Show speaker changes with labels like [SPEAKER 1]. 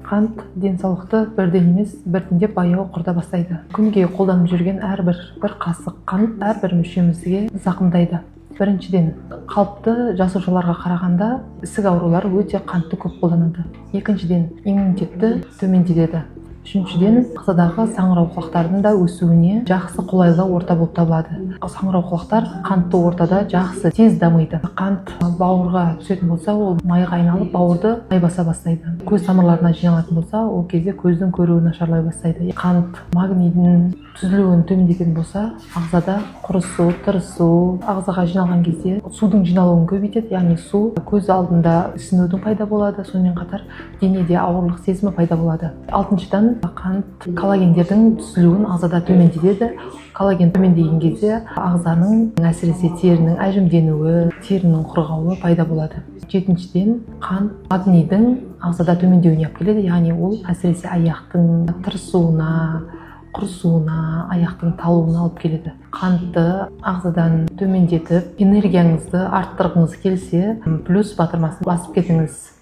[SPEAKER 1] Қант денсаулықты бірден емес, біртіндеп баяу құрта бастайды. Күнге қолданып жүрген әрбір қасық қант әрбір мүшемізге зақымдайды. Біріншіден, қалыпты жасушаларға қарағанда ісік аурулары өте қантты көп қолданады. Екіншіден, иммунитетті төмендетеді. Үшіншіден, ағзадағы саңырауқұлақтардың да өсуіне жақсы қолайлы орта болып табылады. Саңырауқұлақтар қантты ортада жақсы тез дамиды. Қант бауырға түсетін болса, ол майға айналып, бауырды баса бастайды. Көз тамырларына жиналатын болса, ол кезде көздің көруі нашарлай бастайды. Қант магнийдің түзілуін төмендететін болса, ағзада құрысу, тырысу, ағзаға жиналған кезде судың жиналуын көбейтеді, яғни су көз алдында ісінудің пайда болады, сонымен қатар денеде ауырлық сезімі пайда болады. Алтыншыдан, қант коллагендердің түзілуін ағзада төмендетеді. Коллаген төмендеген кезде ағзаның, әсіресе терінің әжімденуі, терінің құрғауы пайда болады. Жетіншіден, қант магнийдің ағзада төмендеуіне алып келеді, яғни ол әсіресе аяқтың тырысуына, құрысуына, аяқтың талуына алып келеді. Қантты ағзадан төмендетіп, энергияңызды арттырғыңыз келсе, плюс батырмасын басып кетіңіз.